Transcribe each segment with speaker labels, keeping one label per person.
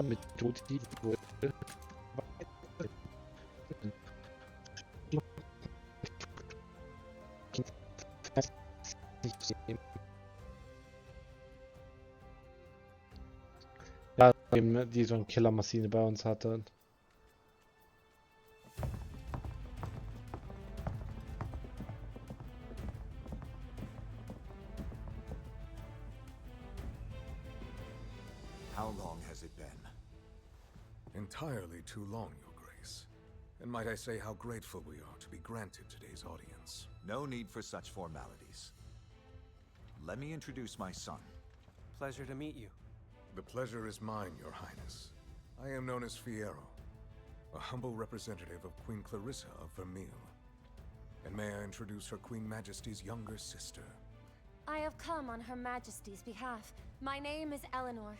Speaker 1: mit Jodi wurde. Ja, die so eine Killermaschine bei uns hatte.
Speaker 2: How long has it been?
Speaker 3: Entirely too long, Your Grace. And might I say how grateful we are to be granted today's audience.
Speaker 2: No need for such formalities. Let me introduce my son.
Speaker 4: Pleasure to meet you.
Speaker 3: The pleasure is mine, Your Highness. I am known as Fierro, a humble representative of Queen Clarissa of Vermeil. And may I introduce Her Queen Majesty's younger sister.
Speaker 5: I have come on Her Majesty's behalf. My name is Eleanor.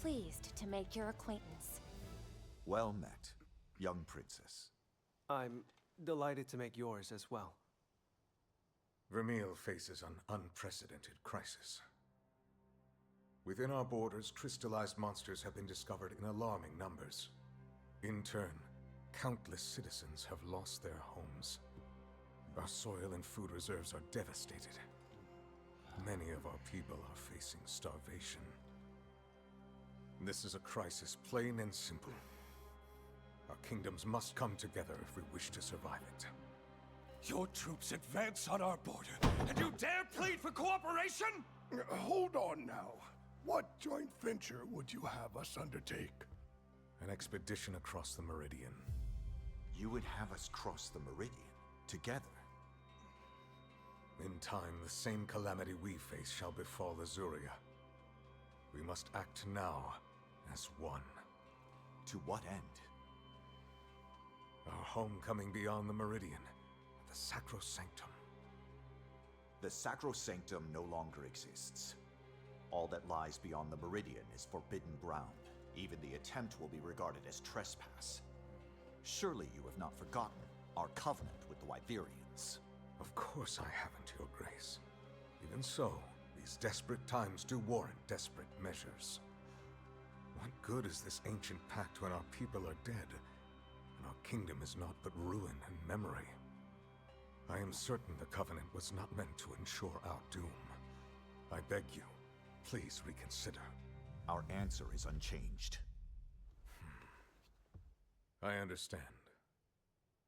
Speaker 5: Pleased to make your acquaintance.
Speaker 2: Well met, young princess.
Speaker 4: I'm delighted to make yours as well.
Speaker 3: Vermeil faces an unprecedented crisis. Within our borders, crystallized monsters have been discovered in alarming numbers. In turn, countless citizens have lost their homes. Our soil and food reserves are devastated. Many of our people are facing starvation. This is a crisis plain and simple. Our kingdoms must come together if we wish to survive it.
Speaker 6: Your troops advance on our border, and you dare plead for cooperation?
Speaker 7: Hold on now. What joint venture would you have us undertake?
Speaker 3: An expedition across the Meridian.
Speaker 2: You would have us cross the Meridian, together.
Speaker 3: In time, the same calamity we face shall befall Azuria. We must act now, as one.
Speaker 2: To what end?
Speaker 3: Our homecoming beyond the Meridian, the Sacrosanctum.
Speaker 2: The Sacrosanctum no longer exists. All that lies beyond the Meridian is forbidden ground. Even the attempt will be regarded as trespass. Surely you have not forgotten our covenant with the Wyverians.
Speaker 3: Of course I haven't, Your Grace. Even so, these desperate times do warrant desperate measures. What good is this ancient pact when our people are dead, and our kingdom is naught but ruin and memory? I am certain the Covenant was not meant to ensure our doom. I beg you, please reconsider.
Speaker 2: Our answer is unchanged.
Speaker 3: I understand.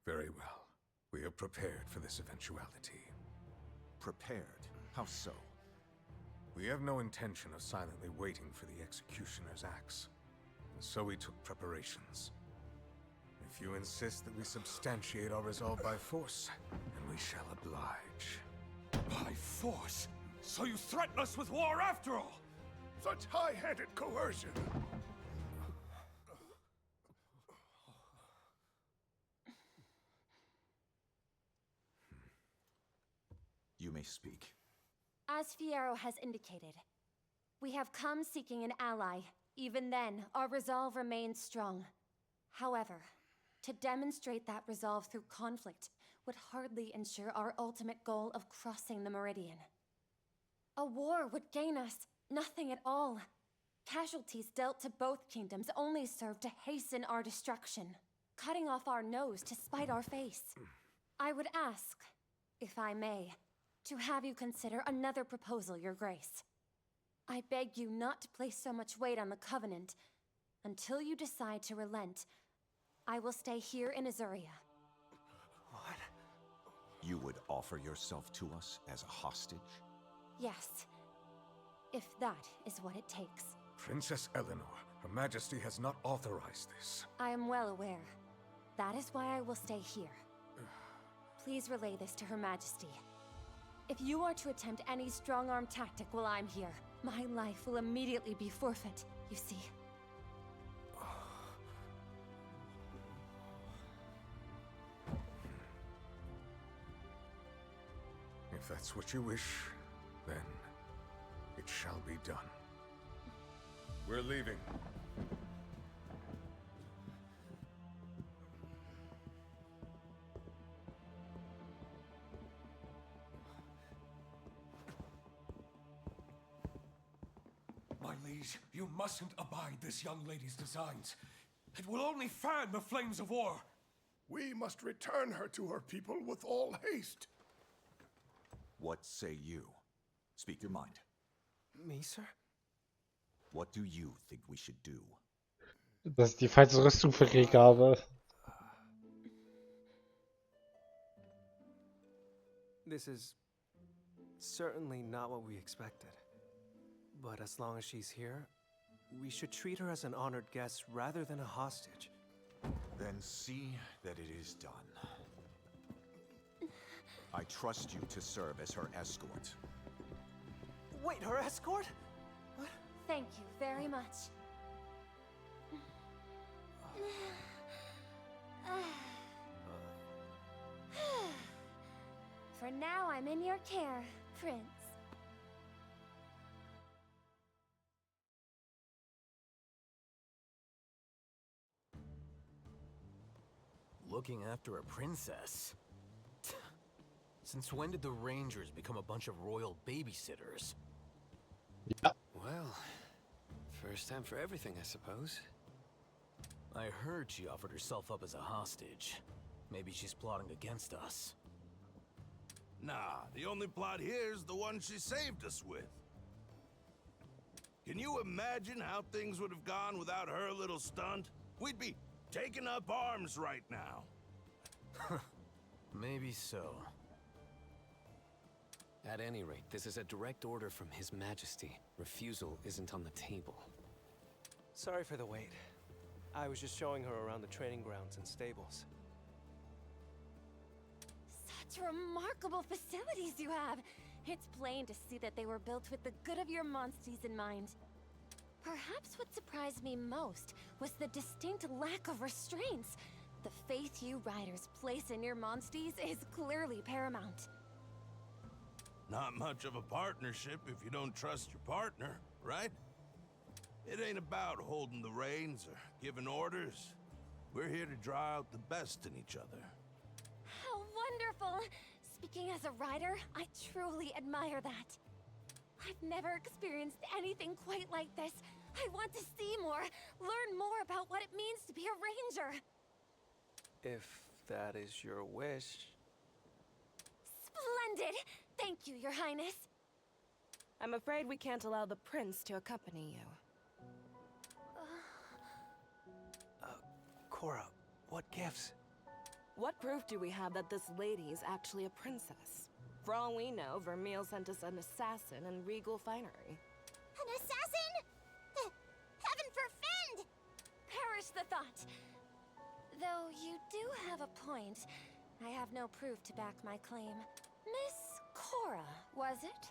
Speaker 3: Very well. We are prepared for this eventuality.
Speaker 2: Prepared? How so?
Speaker 3: We have no intention of silently waiting for the executioner's axe, and so we took preparations. If you insist that we substantiate our resolve by force, then we shall oblige.
Speaker 6: By force? So you threaten us with war after all?
Speaker 7: Such high-handed coercion!
Speaker 2: You may speak.
Speaker 5: As Fierro has indicated, we have come seeking an ally. Even then, our resolve remains strong. However, to demonstrate that resolve through conflict would hardly ensure our ultimate goal of crossing the Meridian. A war would gain us nothing at all. Casualties dealt to both kingdoms only serve to hasten our destruction, cutting off our nose to spite our face. I would ask, if I may, to have you consider another proposal, Your Grace. I beg you not to place so much weight on the Covenant. Until you decide to relent, I will stay here in Azuria.
Speaker 6: What?
Speaker 2: You would offer yourself to us as a hostage?
Speaker 5: Yes, if that is what it takes.
Speaker 3: Princess Eleanor, Her Majesty has not authorized this.
Speaker 5: I am well aware. That is why I will stay here. Please relay this to Her Majesty. If you are to attempt any strong-arm tactic while I'm here, my life will immediately be forfeit, you see.
Speaker 3: If that's what you wish, then it shall be done. We're leaving.
Speaker 6: Please, you mustn't abide this young lady's designs. It will only fan the flames of war.
Speaker 7: We must return her to her people with all haste.
Speaker 2: What say you? Speak your mind.
Speaker 4: Me, sir?
Speaker 2: What do you think we should do?
Speaker 1: Das ist die falsche Rüstung für Kriegsgabe.
Speaker 4: This is certainly not what we expected. But as long as she's here, we should treat her as an honored guest rather than a hostage.
Speaker 2: Then see that it is done. I trust you to serve as her escort.
Speaker 4: Wait, her escort?
Speaker 5: Thank you very much. For now, I'm in your care, Prince.
Speaker 8: Looking after a princess? Since when did the Rangers become a bunch of royal babysitters?
Speaker 1: Ja.
Speaker 9: Well, first time for everything, I suppose.
Speaker 8: I heard she offered herself up as a hostage. Maybe she's plotting against us.
Speaker 10: Nah, the only plot here is the one she saved us with. Can you imagine how things would have gone without her little stunt? We'd be taking up arms right now.
Speaker 8: Maybe so.
Speaker 9: At any rate, this is a direct order from His Majesty. Refusal isn't on the table.
Speaker 4: Sorry for the wait. I was just showing her around the training grounds and stables.
Speaker 5: Such remarkable facilities you have. It's plain to see that they were built with the good of your monsties in mind. Perhaps what surprised me most was the distinct lack of restraints. The faith you riders place in your monsties is clearly paramount.
Speaker 10: Not much of a partnership if you don't trust your partner, right? It ain't about holding the reins or giving orders. We're here to draw out the best in each other.
Speaker 5: How wonderful! Speaking as a rider, I truly admire that. I've never experienced anything quite like this. I want to see more, learn more about what it means to be a ranger.
Speaker 4: If that is your wish.
Speaker 5: Splendid! Thank you, Your Highness.
Speaker 11: I'm afraid we can't allow the prince to accompany you.
Speaker 4: Cora, what gifts?
Speaker 11: What proof do we have that this lady is actually a princess? For all we know, Vermeil sent us an assassin in regal finery.
Speaker 5: An assassin? Heaven forfend! Perish the thought. Though you do have a point. I have no proof to back my claim. Miss Cora, was it?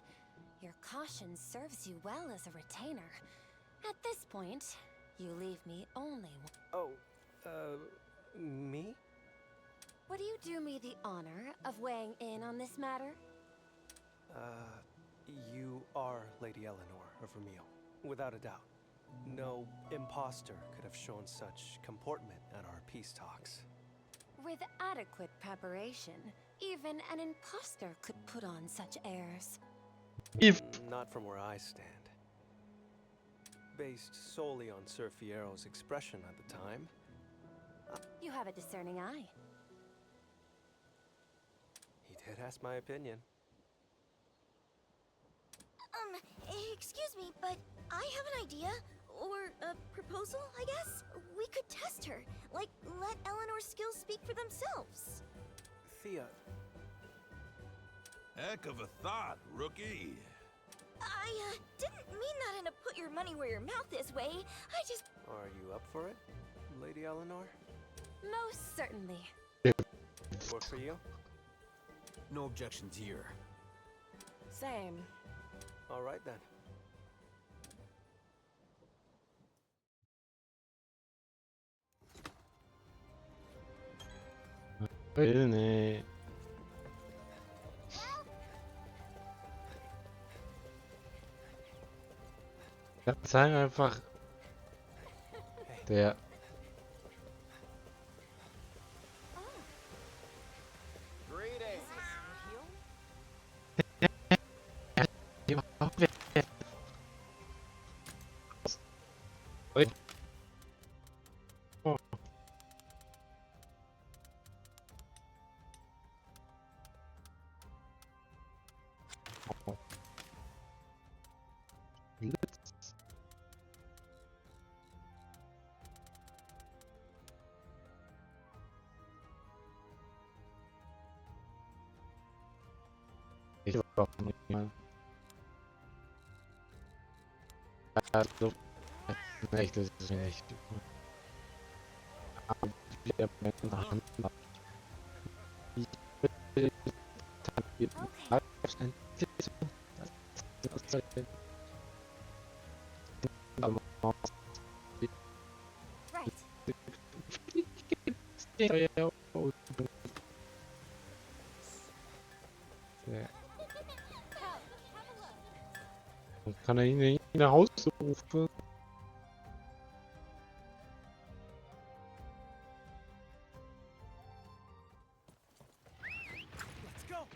Speaker 5: Your caution serves you well as a retainer. At this point, you leave me only one.
Speaker 4: Oh, me?
Speaker 5: Would you do me the honor of weighing in on this matter?
Speaker 4: You are Lady Eleanor of Vermeil, without a doubt. No imposter could have shown such comportment at our peace talks.
Speaker 5: With adequate preparation, even an imposter could put on such airs.
Speaker 1: If
Speaker 4: Not from where I stand. Based solely on Sir Fiero's expression at the time.
Speaker 5: You have a discerning eye.
Speaker 4: He did ask my opinion.
Speaker 12: Excuse me, but I have an idea. Or a proposal, I guess? We could test her. Like, let Eleanor's skills speak for themselves.
Speaker 4: Thea.
Speaker 10: Heck of a thought, rookie.
Speaker 12: I, didn't mean that in a put your money where your mouth is way. I just...
Speaker 4: Are you up for it, Lady Eleanor?
Speaker 5: Most certainly.
Speaker 4: Work for you?
Speaker 8: No objections here.
Speaker 11: Same.
Speaker 4: All right then.
Speaker 1: nee. Sagen einfach der. Blitz. Ich war nicht mal. Also, echt, das ist nicht. Aber wir werden Hand. Ich will kann er ihn nicht nach Hause rufen?
Speaker 4: Let's go.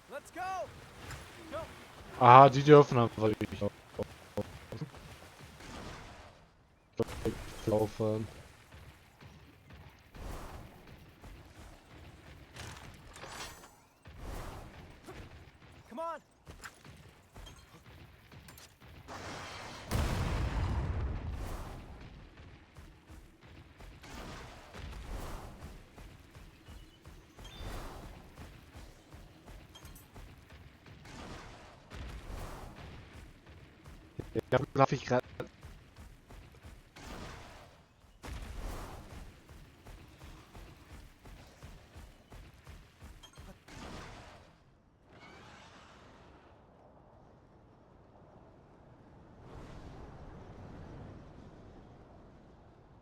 Speaker 4: Let's go. Go.
Speaker 1: Ah, die dürfen einfach nicht laufen.
Speaker 4: Come on.
Speaker 1: Ja, darf ich gerade.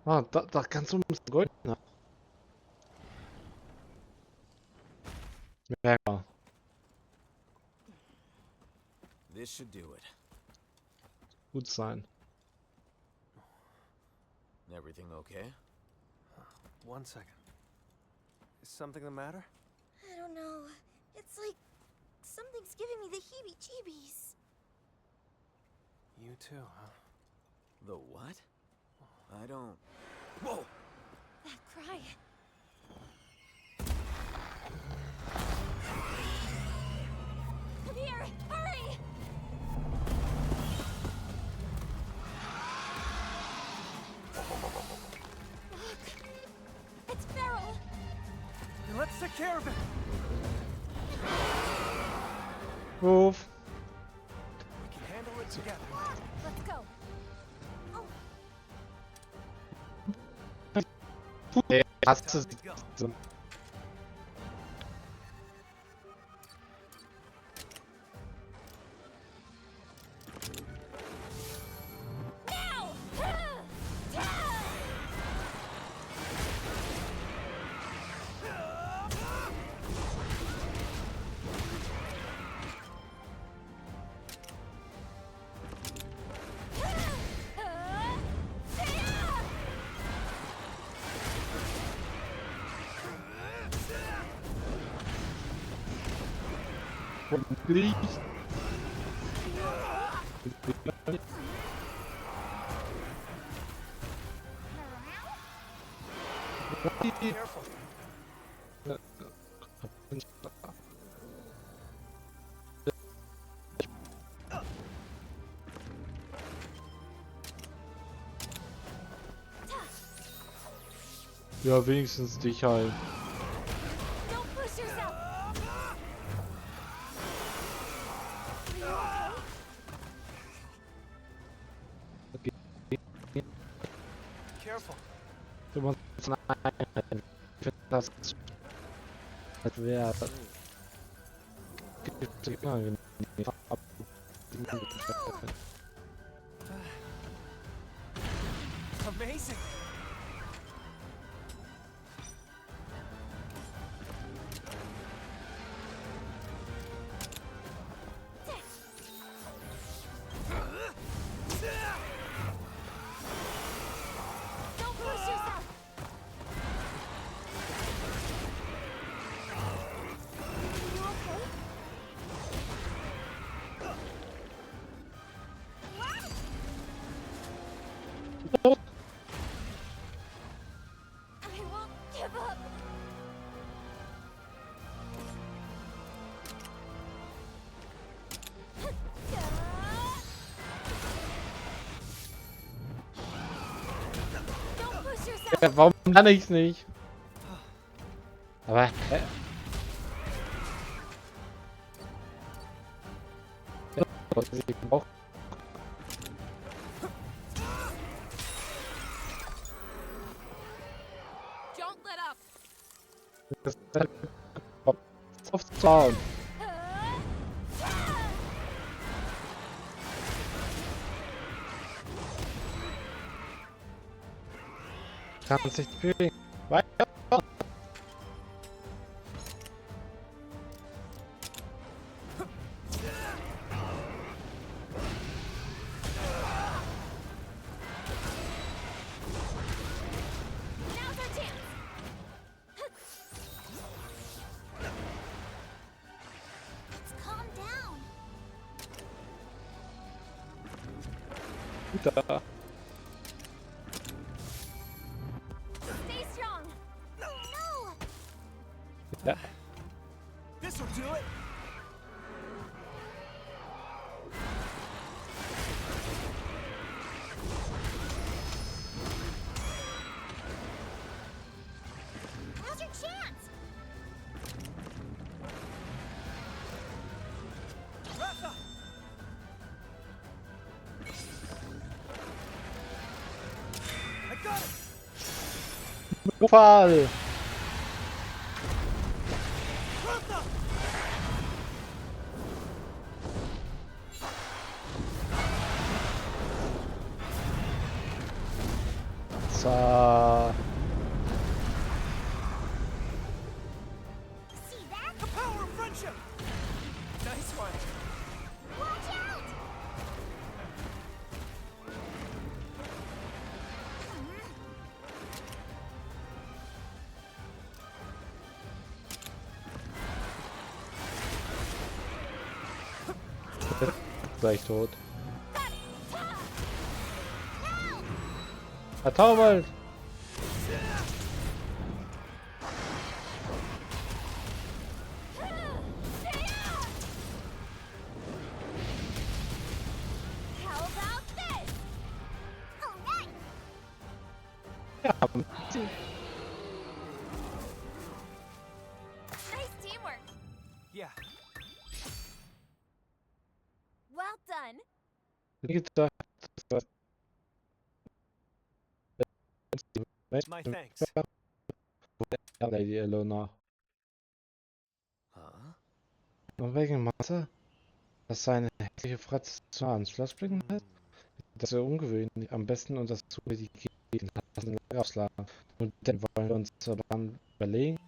Speaker 1: Ah, da kannst du ein bisschen Gold. Ne? Ja, ja.
Speaker 8: This should do it.
Speaker 1: Gut sein.
Speaker 8: Everything okay?
Speaker 4: One second. Is something the matter?
Speaker 12: I don't know. It's like something's giving me the heebie-jeebies.
Speaker 4: You too, huh?
Speaker 8: The what? I don't... Whoa!
Speaker 5: That cry. Come here! Hurry! Look! It's Feral!
Speaker 4: Then let's take care of it.
Speaker 1: Ruf.
Speaker 4: We can handle it together.
Speaker 5: Let's go.
Speaker 1: Hast es.
Speaker 5: Now!
Speaker 1: Please.
Speaker 4: Careful.
Speaker 1: Ja, wenigstens dich halt.
Speaker 5: Don't push yourself!
Speaker 4: Careful.
Speaker 1: Du musst nein. Ich finde das wäre.
Speaker 4: amazing.
Speaker 12: Don't push yourself. You okay? I won't give up. Don't push yourself.
Speaker 1: Ja, warum kann ich's nicht? Aber, auch
Speaker 11: Don't let up.
Speaker 1: das aufzuhauen. Kann sich nicht bewegen. Weiter.
Speaker 12: Now's our chance. Let's calm down.
Speaker 1: Da.
Speaker 12: Stay strong. No.
Speaker 1: Ja.
Speaker 4: This'll do it.
Speaker 12: Now's your chance.
Speaker 4: Ratha! I got it.
Speaker 1: Fall.
Speaker 4: Ratha!
Speaker 1: So.
Speaker 12: See that?
Speaker 4: The power of friendship. Nice one.
Speaker 12: Watch out.
Speaker 1: Gleich tot. Vertaubelt!
Speaker 12: How about this? All right.
Speaker 1: Ja,
Speaker 12: Nice teamwork.
Speaker 4: Yeah.
Speaker 12: Well done.
Speaker 1: wie gesagt, das
Speaker 4: My thanks.
Speaker 1: war Lady Elona.
Speaker 8: Huh?
Speaker 1: Und wegen Masse, dass seine hässliche Fratze zu nah ans Schloss blicken lässt, das ist ja ungewöhnlich. Am besten untersuchen wir die Gegend, lassen Lager aufschlagen. Und dann wollen wir uns aber dann überlegen.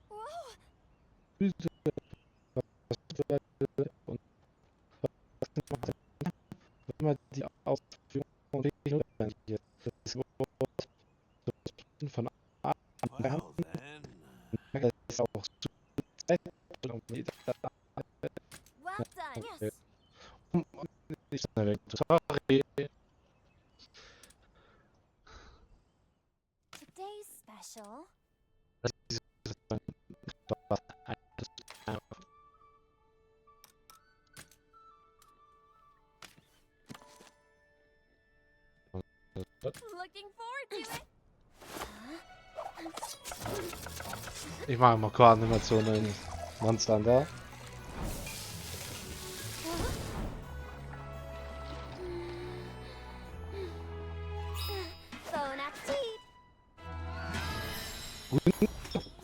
Speaker 12: Whoa.
Speaker 1: Und wenn man die Ausführung notwendig ist, das ist von A
Speaker 10: Well then.
Speaker 1: ist auch zu Zeit.
Speaker 12: Well done. Yes.
Speaker 1: Sorry.
Speaker 12: Today's special. Looking forward to it.
Speaker 1: Ich mache mal Koordination in Monster da.
Speaker 12: Bon appetit.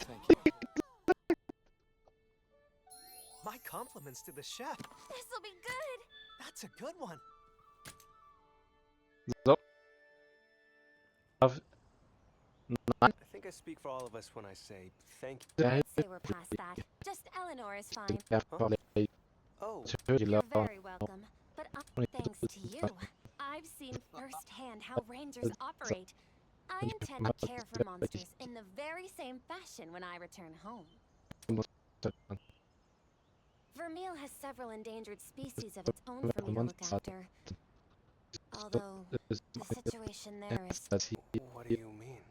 Speaker 8: Thank
Speaker 4: compliments to the chef.
Speaker 12: This'll be good.
Speaker 4: That's a good one.
Speaker 1: So.
Speaker 4: I think I speak for all of us when I say thank you.
Speaker 5: I'd say we're past that. Just Eleanor is fine.
Speaker 4: Oh,
Speaker 5: You're very welcome. But thanks to you, I've seen firsthand how rangers operate. I intend to care for monsters in the very same fashion when I return home. Vermeil has several endangered species of its own for me to look after. Although, the situation there is...
Speaker 4: What do you mean?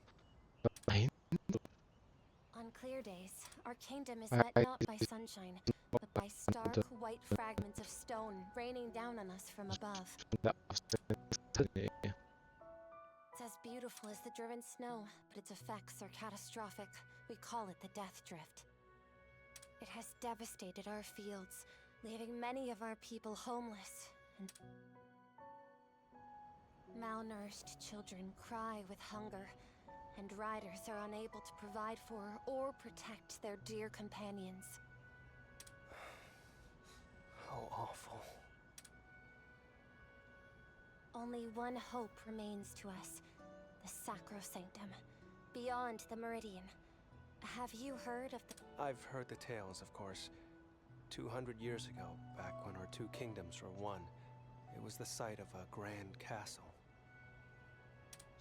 Speaker 5: On clear days, our kingdom is lit not by sunshine, but by stark white fragments of stone raining down on us from above. It's as beautiful as the driven snow, but its effects are catastrophic. We call it the Death Drift. It has devastated our fields, leaving many of our people homeless, and malnourished children cry with hunger, and riders are unable to provide for or protect their dear companions.
Speaker 4: How awful.
Speaker 5: Only one hope remains to us, the Sacrosanctum, beyond the Meridian. Have you heard of the...
Speaker 4: I've heard the tales, of course. 200 years ago, back when our two kingdoms were one, it was the site of a grand castle.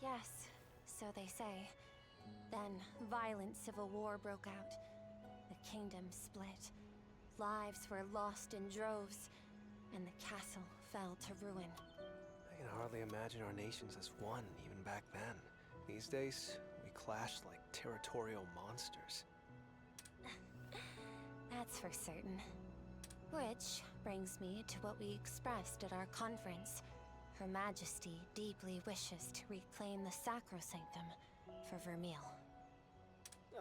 Speaker 5: Yes, so they say. Then, violent civil war broke out. The kingdom split. Lives were lost in droves, and the castle fell to ruin.
Speaker 4: I can hardly imagine our nations as one, even back then. These days, we clash like territorial monsters.
Speaker 5: That's for certain. Which brings me to what we expressed at our conference. Her Majesty deeply wishes to reclaim the Sacrosanctum for Vermeil.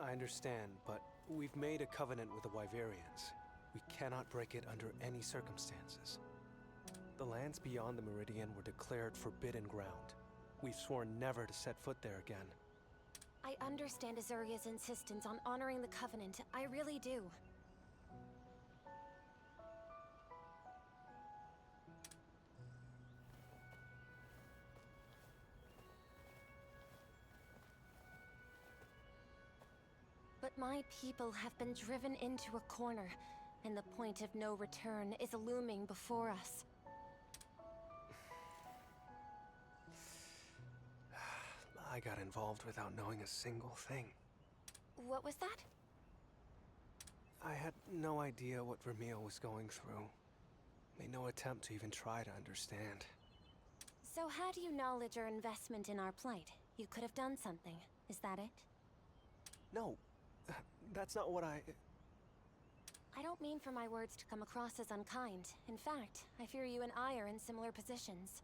Speaker 4: I understand, but we've made a covenant with the Wyverians. We cannot break it under any circumstances. The lands beyond the Meridian were declared forbidden ground. We've sworn never to set foot there again.
Speaker 5: I understand Azuria's insistence on honoring the covenant. I really do. But my people have been driven into a corner, and the point of no return is looming before us.
Speaker 4: I got involved without knowing a single thing.
Speaker 5: What was that?
Speaker 4: I had no idea what Vermeil was going through. Made no attempt to even try to understand.
Speaker 5: So how do you acknowledge our investment in our plight? You could have done something. Is that it?
Speaker 4: No, that's not what I
Speaker 5: don't mean for my words to come across as unkind. In fact, I fear you and I are in similar positions.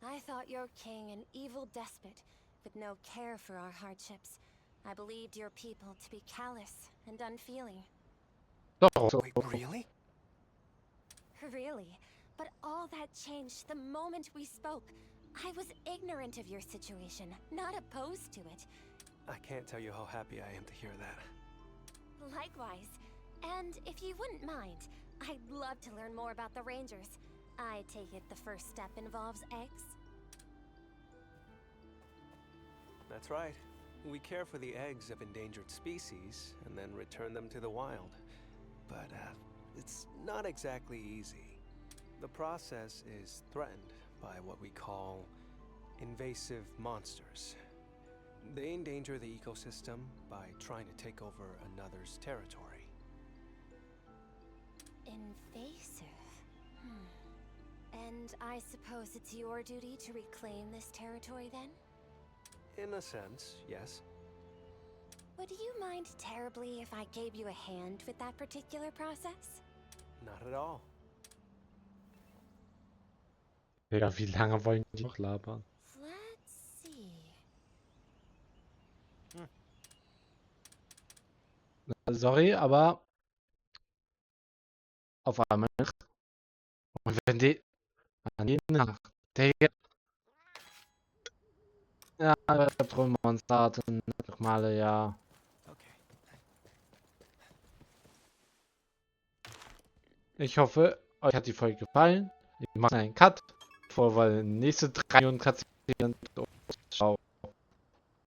Speaker 5: I thought your king an evil despot, with no care for our hardships. I believed your people to be callous and unfeeling.
Speaker 4: Wait, really?
Speaker 5: Really? But all that changed the moment we spoke. I was ignorant of your situation, not opposed to it.
Speaker 4: I can't tell you how happy I am to hear that.
Speaker 5: Likewise. And if you wouldn't mind, I'd love to learn more about the Rangers. I take it the first step involves eggs?
Speaker 4: That's right. We care for the eggs of endangered species, and then return them to the wild. But, it's not exactly easy. The process is threatened by what we call invasive monsters. They endanger the ecosystem by trying to take over another's territory.
Speaker 5: Invasive? And I suppose it's your duty to reclaim this territory then?
Speaker 4: In a sense, yes.
Speaker 5: Would you mind terribly if I gave you a hand with that particular process?
Speaker 4: Not at all.
Speaker 1: Ja, wie lange wollen die noch labern?
Speaker 5: Let's see.
Speaker 1: Sorry, aber auf einmal. Und wenn die an die Nacht, Digga. Ja, Monsterarten, normale, ja.
Speaker 4: Okay.
Speaker 1: Ich hoffe, euch hat die Folge gefallen. Wir machen einen Cut, bevor wir nächste 3 Millionen Cutscenes und ciao.